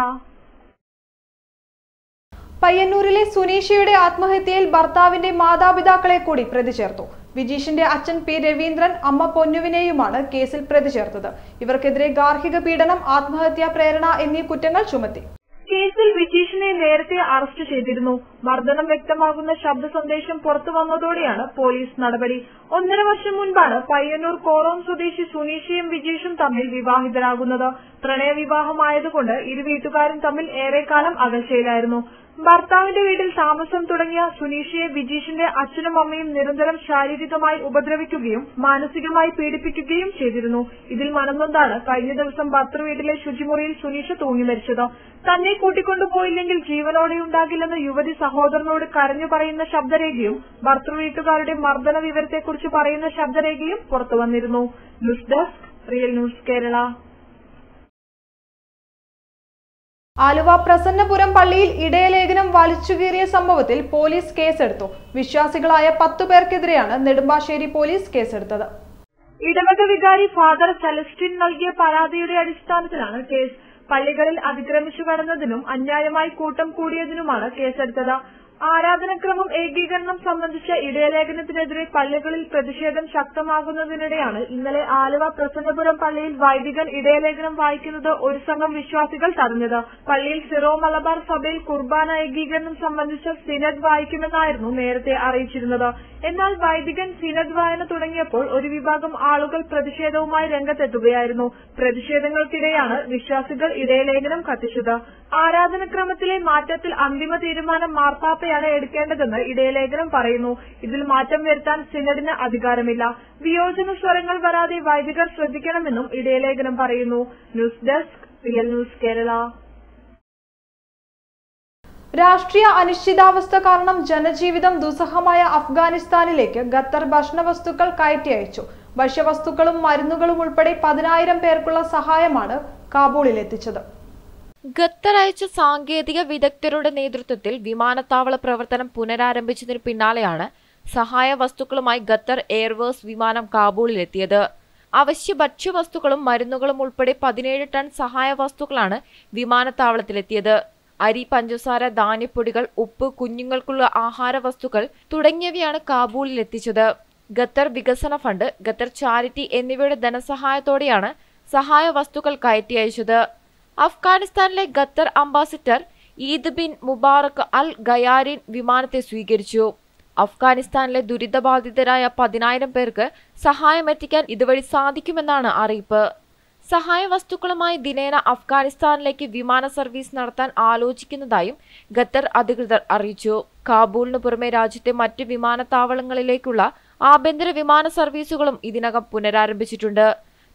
പയ്യന്നൂരിലെ സുനീഷയുടെ ആത്മഹത്യയിൽ ഭർത്താവിന്റെ മാതാപിതാക്കളെ കൂടി പ്രതി ചേർത്തു. വിജീഷിന്റെ അച്ഛൻ P രവീന്ദ്രൻ, അമ്മ പൊന്നുവിനെയുമാണ് കേസിൽ പ്രതി ചേർത്തത്. ഇവർക്കെതിരെ ഗാർഹിക പീഡനം, ആത്മഹത്യാ പ്രേരണ എന്നീ കുറ്റങ്ങൾ ചുമത്തി. കേസിൽ വിജീഷിനെ നേരത്തെ അറസ്റ്റ് ചെയ്തിരുന്നു. മർദ്ദനം വ്യക്തമാകുന്ന ശബ്ദ സന്ദേശം പുറത്തു വന്നതോടെയാണ് പോലീസ് നടപടി. 1.5 വർഷം മുൻപാണ് പയ്യന്നൂർ കോറോം സ്വദേശി സുനീഷയും വിജീഷും തമ്മിൽ വിവാഹിതരാകുന്നത്. പ്രണയവിവാഹമായതുകൊണ്ട് ഇരു വീട്ടുകാരും തമ്മിൽ ഏറെക്കാലം അകൽച്ചയിലായിരുന്നു. ഭർത്താവിന്റെ വീട്ടിൽ താമസം തുടങ്ങിയ സുനീഷയെ വിജീഷിന്റെ അച്ഛനും അമ്മയും നിരന്തരം ശാരീരികമായി ഉപദ്രവിക്കുകയും മാനസികമായി പീഡിപ്പിക്കുകയും ചെയ്തിരുന്നു. ഇതിൽ മനംനൊന്താണ് കഴിഞ്ഞ ദിവസം ഭർത്തൃവീട്ടിലെ ശുചിമുറിയിൽ സുനീഷ തൂങ്ങി മരിച്ചത്. തന്നെ കൂട്ടിക്കൊണ്ടുപോയില്ലെങ്കിൽ ജീവനോടെയുണ്ടാകില്ലെന്ന് യുവതി സഹോദരനോട് കരഞ്ഞു പറയുന്ന ശബ്ദരേഖയും ഭർത്തൃവീട്ടുകാരുടെ മർദ്ദന വിവരത്തെക്കുറിച്ച് പറയുന്ന ശബ്ദരേഖയും പുറത്തുവന്നിരുന്നു. News desk, real news Kerala. Aluva Prasannapuram പള്ളിയിൽ ഇടയലേഖനം വലിച്ചുകീറിയ സംഭവത്തിൽ പോലീസ് കേസെടുത്തു. വിശ്വാസികളായ 10 പേർക്കെതിരെയാണ് നെടുമ്പാശ്ശേരി പോലീസ് കേസെടുത്തത്. ഇടവക വികാരി ഫാദർ സെലസ്റ്റിൻ നൽകിയ പരാതിയുടെ അടിസ്ഥാനത്തിലാണ് കേസ്. പള്ളികളിൽ അതിക്രമിച്ചു കടന്നതിനും അന്യായമായി കൂട്ടം കൂടിയതിനുമാണ് കേസെടുത്തത്. ആരാധനക്രമം ഏകീകരണം സംബന്ധിച്ച ഇടയലേഖനത്തിനെതിരെ പള്ളികളിൽ പ്രതിഷേധം ശക്തമാകുന്നതിനിടെയാണ് ഇന്നലെ ആലുവ പ്രസന്നപുരം പള്ളിയിൽ വൈദികൻ ഇടയലേഖനം വായിക്കുന്നത് ഒരു സംഘം വിശ്വാസികൾ തടഞ്ഞത്. പള്ളിയിൽ സിറോ മലബാർ സഭയിൽ കുർബാന ഏകീകരണം സംബന്ധിച്ച സിനഡ് വായിക്കുമെന്നായിരുന്നു നേരത്തെ അറിയിച്ചിരുന്നത്. എന്നാൽ വൈദികൻ സിനഡ് വായന തുടങ്ങിയപ്പോൾ ഒരു വിഭാഗം ആളുകൾ പ്രതിഷേധവുമായി രംഗത്തെത്തുകയായിരുന്നു. പ്രതിഷേധങ്ങൾക്കിടെയാണ് വിശ്വാസികൾ ഇടയലേഖനം കത്തിച്ചത്. ആരാധനക്രമത്തിലെ മാറ്റത്തിൽ അന്തിമ തീരുമാനം മാർപ്പാപ്പയാണ് എടുക്കേണ്ടതെന്ന് ഇടയലേഖനം പറയുന്നു. ഇതിൽ മാറ്റം വരുത്താൻ സിനഡിന് അധികാരമില്ല. വിയോജന സ്വരങ്ങൾ വരാതെ വൈദികർ ശ്രദ്ധിക്കണമെന്നും ഇടയലേഖനം പറയുന്നു. News desk real news Kerala. രാഷ്ട്രീയ അനിശ്ചിതാവസ്ഥ കാരണം ജനജീവിതം ദുസ്സഹമായ അഫ്ഗാനിസ്ഥാനിലേക്ക് ഖത്തർ ഭക്ഷണവസ്തുക്കൾ കയറ്റി അയച്ചു. ഭക്ഷ്യവസ്തുക്കളും മരുന്നുകളും ഉൾപ്പെടെ 10,000 പേർക്കുള്ള സഹായമാണ് കാബൂളിൽ എത്തിച്ചത്. ഖത്തർ അയച്ച സാങ്കേതിക വിദഗ്ധരുടെ നേതൃത്വത്തിൽ വിമാനത്താവള പ്രവർത്തനം പുനരാരംഭിച്ചതിന് പിന്നാലെയാണ് സഹായ വസ്തുക്കളുമായി ഖത്തർ എയർവേസ് വിമാനം കാബൂളിലെത്തിയത്. അവശ്യ ഭക്ഷ്യവസ്തുക്കളും മരുന്നുകളും ഉൾപ്പെടെ 17 ടൺ സഹായ വസ്തുക്കളാണ് വിമാനത്താവളത്തിലെത്തിയത്. അരി, പഞ്ചസാര, ധാന്യപ്പൊടികൾ, ഉപ്പ്, കുഞ്ഞുങ്ങൾക്കുള്ള ആഹാര വസ്തുക്കൾ തുടങ്ങിയവയാണ് കാബൂളിലെത്തിച്ചത്. ഖത്തർ വികസന ഫണ്ട്, ഖത്തർ ചാരിറ്റി എന്നിവയുടെ ധനസഹായത്തോടെയാണ് സഹായ വസ്തുക്കൾ കയറ്റി അയച്ചത്. അഫ്ഗാനിസ്ഥാനിലെ Qatar ambassador Eid bin Mubarak Al Ghayarin വിമാനത്തെ സ്വീകരിച്ചു. അഫ്ഗാനിസ്ഥാനിലെ ദുരിതബാധിതരായ 10,000 പേർക്ക് സഹായമെത്തിക്കാൻ ഇതുവഴി സാധിക്കുമെന്നാണ് അറിയിപ്പ്. സഹായ വസ്തുക്കളുമായി ദിനേന അഫ്ഗാനിസ്ഥാനിലേക്ക് വിമാന സർവീസ് നടത്താൻ ആലോചിക്കുന്നതായും ഖത്തർ അധികൃതർ അറിയിച്ചു. കാബൂളിന് പുറമെ രാജ്യത്തെ മറ്റ് വിമാനത്താവളങ്ങളിലേക്കുള്ള ആഭ്യന്തര വിമാന സർവീസുകളും ഇതിനകം പുനരാരംഭിച്ചിട്ടുണ്ട്.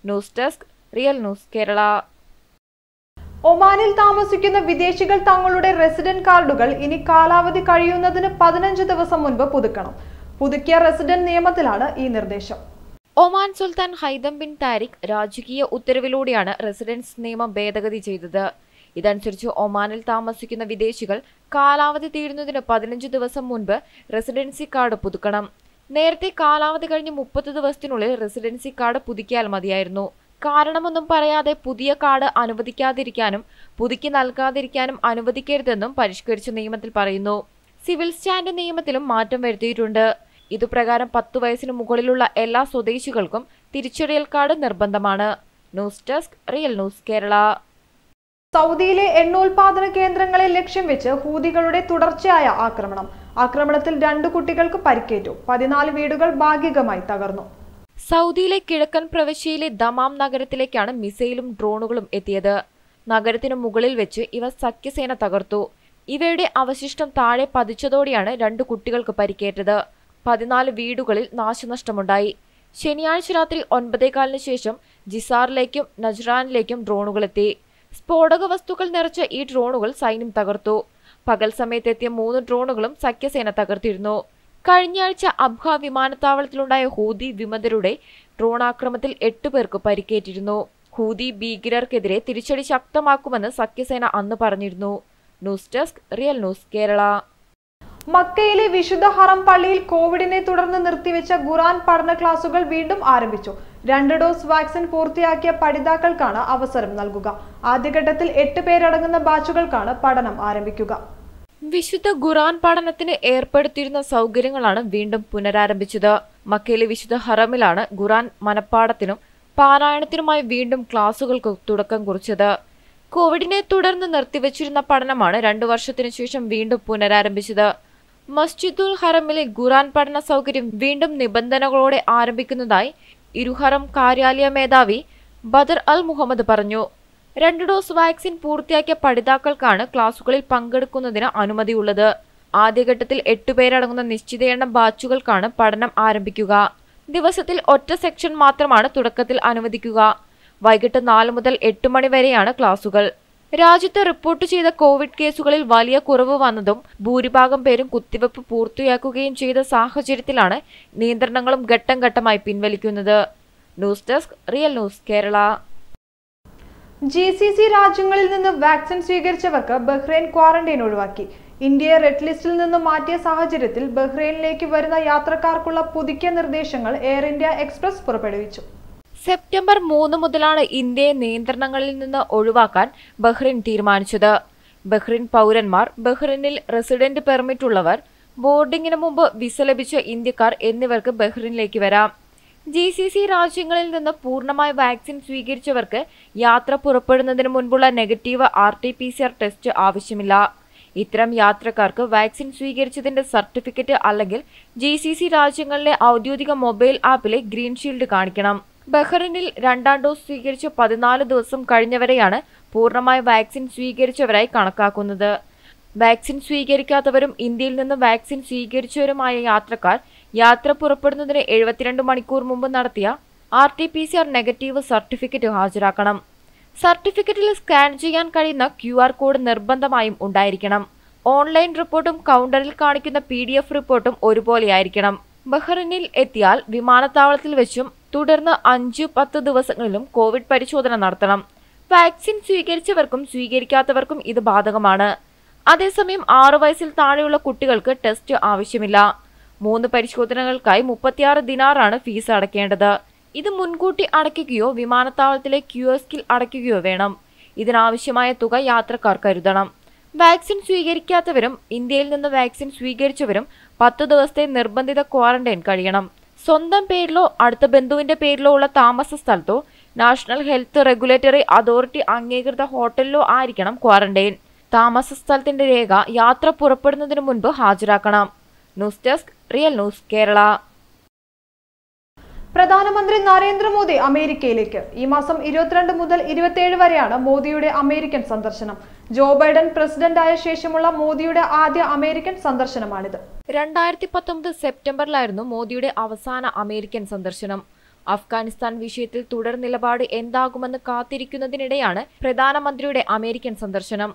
News desk real news Kerala. ഒമാനിൽ താമസിക്കുന്ന വിദേശികൾ തങ്ങളുടെ റെസിഡന്റ് കാർഡുകൾ ഇനി കാലാവധി കഴിയുന്നതിന് 15 ദിവസം മുൻപ് പുതുക്കണം. പുതുക്കിയ റെസിഡന്റ് നിയമത്തിലാണ് ഈ നിർദ്ദേശം. ഒമാൻ സുൽത്താൻ ഹൈതം ബിൻ താരിഖ് രാജകീയ ഉത്തരവിലൂടെയാണ് റെസിഡൻസ് നിയമം ഭേദഗതി ചെയ്തത്. ഇതനുസരിച്ച് ഒമാനിൽ താമസിക്കുന്ന വിദേശികൾ കാലാവധി തീരുന്നതിന് 15 ദിവസം മുൻപ് റെസിഡൻസി കാർഡ് പുതുക്കണം. നേരത്തെ കാലാവധി കഴിഞ്ഞ് 30 ദിവസത്തിനുള്ളിൽ റെസിഡൻസി കാർഡ് പുതുക്കിയാൽ മതിയായിരുന്നു. കാരണമൊന്നും പറയാതെ പുതിയ കാർഡ് അനുവദിക്കാതിരിക്കാനും പുതുക്കി നൽകാതിരിക്കാനും അനുവദിക്കരുതെന്നും പരിഷ്കരിച്ച നിയമത്തിൽ പറയുന്നു. സിവിൽ സ്റ്റാൻഡ് നിയമത്തിലും മാറ്റം വരുത്തിയിട്ടുണ്ട്. ഇതുപ്രകാരം 10 വയസ്സിന് മുകളിലുള്ള എല്ലാ സ്വദേശികൾക്കും തിരിച്ചറിയൽ കാർഡ് നിർബന്ധമാണ്. News desk real news Kerala. സൗദിയിലെ എണ്ണോൽപാദന കേന്ദ്രങ്ങളെ ലക്ഷ്യം വെച്ച് ഹൂതികളുടെ തുടർച്ചയായ ആക്രമണത്തിൽ 2 കുട്ടികൾക്ക് പരിക്കേറ്റു. 14 വീടുകൾ ഭാഗികമായി തകർന്നു. സൗദിയിലെ കിഴക്കൻ പ്രവിശ്യയിലെ ദമാം നഗരത്തിലേക്കാണ് മിസൈലും ഡ്രോണുകളും എത്തിയത്. നഗരത്തിനു മുകളിൽ വെച്ച് ഇവ സഖ്യസേന തകർത്തു. ഇവയുടെ അവശിഷ്ടം താഴെ പതിച്ചതോടെയാണ് 2 കുട്ടികൾക്ക് പരിക്കേറ്റത്. 14 വീടുകളിൽ നാശനഷ്ടമുണ്ടായി. ശനിയാഴ്ച രാത്രി 9:15 ശേഷം ജിസാറിലേക്കും നജ്റാനിലേക്കും ഡ്രോണുകളെത്തി. സ്ഫോടക വസ്തുക്കൾ നിറച്ച ഈ ഡ്രോണുകൾ സൈന്യം തകർത്തു. പകൽ സമയത്തെത്തിയ 3 ഡ്രോണുകളും സഖ്യസേന തകർത്തിരുന്നു. കഴിഞ്ഞയാഴ്ച അബ്ഹ വിമാനത്താവളത്തിലുണ്ടായ ഹൂതി വിമതരുടെ ഡ്രോൺ ആക്രമണത്തിൽ 8 പേർക്ക് പരിക്കേറ്റിരുന്നു. ഹൂതി ഭീകരർക്കെതിരെ തിരിച്ചടി ശക്തമാക്കുമെന്ന് സഖ്യസേന അന്ന് പറഞ്ഞിരുന്നു. News desk real news Kerala. മക്കയിലെ വിശുദ്ധ ഹറം പള്ളിയിൽ കോവിഡിനെ തുടർന്ന് നിർത്തിവെച്ച ഖുർആൻ പഠന ക്ലാസുകൾ വീണ്ടും ആരംഭിച്ചു. 2 ഡോസ് വാക്സിൻ പൂർത്തിയാക്കിയ പഠിതാക്കൾക്കാണ് അവസരം നൽകുക. ആദ്യഘട്ടത്തിൽ 8 പേരടങ്ങുന്ന ബാച്ചുകൾക്കാണ് പഠനം ആരംഭിക്കുക. വിശുദ്ധ ഖുർആൻ പഠനത്തിന് ഏർപ്പെടുത്തിയിരുന്ന സൗകര്യങ്ങളാണ് വീണ്ടും പുനരാരംഭിച്ചത്. മക്കയിലെ വിശുദ്ധ ഹറമിലാണ് ഖുർആൻ മനപ്പാഠത്തിനും പാരായണത്തിനുമായി വീണ്ടും ക്ലാസുകൾക്ക് തുടക്കം കുറിച്ചത്. കോവിഡിനെ തുടർന്ന് നിർത്തിവച്ചിരുന്ന പഠനമാണ് 2 വർഷത്തിനു ശേഷം വീണ്ടും പുനരാരംഭിച്ചത്. മസ്ജിദുൽ ഹറമിലെ ഖുർആൻ പഠന സൗകര്യം വീണ്ടും നിബന്ധനകളോടെ ആരംഭിക്കുന്നതായി ഇരുഹറം കാര്യാലയ മേധാവി ബദർ അൽ മുഹമ്മദ് പറഞ്ഞു. 2 ഡോസ് വാക്സിൻ പൂർത്തിയാക്കിയ പഠിതാക്കൾക്കാണ് ക്ലാസുകളിൽ പങ്കെടുക്കുന്നതിന് അനുമതിയുള്ളത്. ആദ്യഘട്ടത്തിൽ 8 പേരടങ്ങുന്ന നിശ്ചിത എണ്ണം ബാച്ചുകൾക്കാണ് പഠനം ആരംഭിക്കുക. ദിവസത്തിൽ ഒറ്റ സെക്ഷൻ മാത്രമാണ് തുടക്കത്തിൽ അനുവദിക്കുക. വൈകിട്ട് 4 മുതൽ 8 മണി വരെയാണ് ക്ലാസുകൾ. രാജ്യത്ത് റിപ്പോർട്ട് ചെയ്ത കോവിഡ് കേസുകളിൽ വലിയ കുറവ് വന്നതും ഭൂരിഭാഗം പേരും കുത്തിവെപ്പ് പൂർത്തിയാക്കുകയും ചെയ്ത സാഹചര്യത്തിലാണ് നിയന്ത്രണങ്ങളും ഘട്ടം ഘട്ടമായി പിൻവലിക്കുന്നത്. News desk real news Kerala. GCC രാജ്യങ്ങളിൽ നിന്ന് വാക്സിൻ സ്വീകരിച്ചവർക്ക് ബഹ്റൈൻ ക്വാറന്റൈൻ ഒഴിവാക്കി. ഇന്ത്യയെ റെഡ് ലിസ്റ്റിൽ നിന്ന് മാറ്റിയ സാഹചര്യത്തിൽ ബഹ്റൈനിലേക്ക് വരുന്ന യാത്രക്കാർക്കുള്ള പുതുക്കിയ നിർദ്ദേശങ്ങൾ എയർ ഇന്ത്യ എക്സ്പ്രസ് പുറപ്പെടുവിച്ചു. സെപ്റ്റംബർ 3 മുതലാണ് ഇന്ത്യയെ നിയന്ത്രണങ്ങളിൽ നിന്ന് ഒഴിവാക്കാൻ ബഹ്റൈൻ തീരുമാനിച്ചത്. ബഹ്റിൻ പൗരന്മാർ, ബഹ്റിനിൽ റെസിഡന്റ് പെർമിറ്റ് ഉള്ളവർ, ബോർഡിംഗിന് മുമ്പ് വിസ ലഭിച്ച ഇന്ത്യക്കാർ എന്നിവർക്ക് ബഹ്റിനിലേക്ക് വരാം. GCC രാജ്യങ്ങളിൽ നിന്ന് പൂർണ്ണമായി വാക്സിൻ സ്വീകരിച്ചവർക്ക് യാത്ര പുറപ്പെടുന്നതിന് മുൻപുള്ള നെഗറ്റീവ് RT-PCR ടെസ്റ്റ് ആവശ്യമില്ല. ഇത്തരം യാത്രക്കാർക്ക് വാക്സിൻ സ്വീകരിച്ചതിന്റെ സർട്ടിഫിക്കറ്റ് അല്ലെങ്കിൽ GCC രാജ്യങ്ങളിലെ ഔദ്യോഗിക മൊബൈൽ ആപ്പിലെ ഗ്രീൻ ഷീൽഡ് കാണിക്കണം. ബഹ്റിനിൽ 2ാം ഡോസ് സ്വീകരിച്ച് 14 ദിവസം കഴിഞ്ഞവരെയാണ് പൂർണ്ണമായി വാക്സിൻ സ്വീകരിച്ചവരായി കണക്കാക്കുന്നത്. വാക്സിൻ സ്വീകരിക്കാത്തവരും ഇന്ത്യയിൽ നിന്ന് വാക്സിൻ സ്വീകരിച്ചവരുമായ യാത്രക്കാർ യാത്ര പുറപ്പെടുന്നതിന് 72 മണിക്കൂർ മുമ്പ് നടത്തിയ RT-PCR നെഗറ്റീവ് സർട്ടിഫിക്കറ്റ് ഹാജരാക്കണം. സർട്ടിഫിക്കറ്റിൽ സ്കാൻ ചെയ്യാൻ കഴിയുന്ന QR കോഡ് നിർബന്ധമായും ഉണ്ടായിരിക്കണം. ഓൺലൈൻ റിപ്പോർട്ടും കൗണ്ടറിൽ കാണിക്കുന്ന PDF റിപ്പോർട്ടും ഒരുപോലെയായിരിക്കണം. ബഹ്റിനിൽ എത്തിയാൽ വിമാനത്താവളത്തിൽ വെച്ചും തുടർന്ന് 5-10 ദിവസങ്ങളിലും കോവിഡ് പരിശോധന നടത്തണം. വാക്സിൻ സ്വീകരിച്ചവർക്കും സ്വീകരിക്കാത്തവർക്കും ഇത് ബാധകമാണ്. അതേസമയം 6 വയസ്സിൽ താഴെയുള്ള കുട്ടികൾക്ക് ടെസ്റ്റ് ആവശ്യമില്ല. 3 പരിശോധനകൾക്കായി 36 ദിനാറാണ് ഫീസ് അടയ്ക്കേണ്ടത്. ഇത് മുൻകൂട്ടി അടയ്ക്കുകയോ വിമാനത്താവളത്തിലെ കിയോസ്കിൽ അടയ്ക്കുകയോ വേണം. ഇതിനാവശ്യമായ തുക യാത്രക്കാർ കരുതണം. വാക്സിൻ സ്വീകരിക്കാത്തവരും ഇന്ത്യയിൽ നിന്ന് വാക്സിൻ സ്വീകരിച്ചവരും 10 ദിവസത്തെ നിർബന്ധിത ക്വാറന്റൈൻ കഴിയണം. സ്വന്തം പേരിലോ അടുത്ത ബന്ധുവിന്റെ പേരിലോ ഉള്ള താമസ സ്ഥലത്തോ നാഷണൽ ഹെൽത്ത് റെഗുലേറ്ററി അതോറിറ്റി അംഗീകൃത ഹോട്ടലിലോ ആയിരിക്കണം ക്വാറന്റൈൻ. താമസ സ്ഥലത്തിന്റെ രേഖ യാത്ര പുറപ്പെടുന്നതിന് മുൻപ് ഹാജരാക്കണം. News desk real news Kerala. പ്രധാനമന്ത്രി നരേന്ദ്രമോദി അമേരിക്കയിലേക്ക്. ഈ മാസം 22 മുതൽ 27 വരെയാണ് മോദിയുടെ അമേരിക്കൻ സന്ദർശനം. ജോ ബൈഡൻ പ്രസിഡന്റായ ശേഷമുള്ള മോദിയുടെ ആദ്യ അമേരിക്കൻ സന്ദർശനമാണിത്. 2019 സെപ്റ്റംബറിലായിരുന്നു മോദിയുടെ അവസാന അമേരിക്കൻ സന്ദർശനം. അഫ്ഗാനിസ്ഥാൻ വിഷയത്തിൽ തുടർ നിലപാട് എന്താകുമെന്ന് കാത്തിരിക്കുന്നതിനിടെയാണ് പ്രധാനമന്ത്രിയുടെ അമേരിക്കൻ സന്ദർശനം.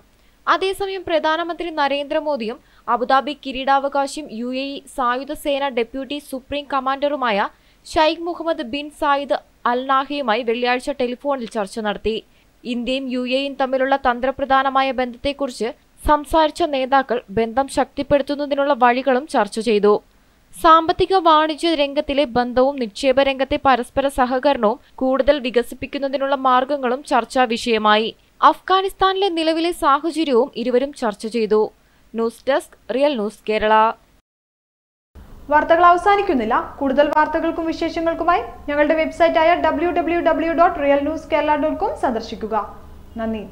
അതേസമയം പ്രധാനമന്ത്രി നരേന്ദ്രമോദിയും അബുദാബി കിരീടാവകാശിയും UAE സായുധ സേന ഡെപ്യൂട്ടി സുപ്രീം കമാൻഡറുമായ Sheikh Mohammed bin Zayed Al നാഹിയുമായി വെള്ളിയാഴ്ച ടെലിഫോണിൽ ചർച്ച നടത്തി. ഇന്ത്യയും UAEയും തമ്മിലുള്ള തന്ത്രപ്രധാനമായ ബന്ധത്തെക്കുറിച്ച് സംസാരിച്ച നേതാക്കൾ ബന്ധം ശക്തിപ്പെടുത്തുന്നതിനുള്ള വഴികളും ചർച്ച ചെയ്തു. സാമ്പത്തിക വാണിജ്യ രംഗത്തിലെ ബന്ധവും നിക്ഷേപ രംഗത്തെ പരസ്പര സഹകരണവും കൂടുതൽ വികസിപ്പിക്കുന്നതിനുള്ള മാർഗങ്ങളും ചർച്ചാ വിഷയമായി. അഫ്ഗാനിസ്ഥാനിലെ നിലവിലെ സാഹചര്യവും ഇരുവരും ചർച്ച ചെയ്തു. News desk real news Kerala. വാർത്തകൾ അവസാനിക്കുന്നില്ല. കൂടുതൽ വാർത്തകൾക്കും വിശേഷങ്ങൾക്കുമായി ഞങ്ങളുടെ വെബ്സൈറ്റായ www.realnewskerala.com സന്ദർശിക്കുക. നന്ദി.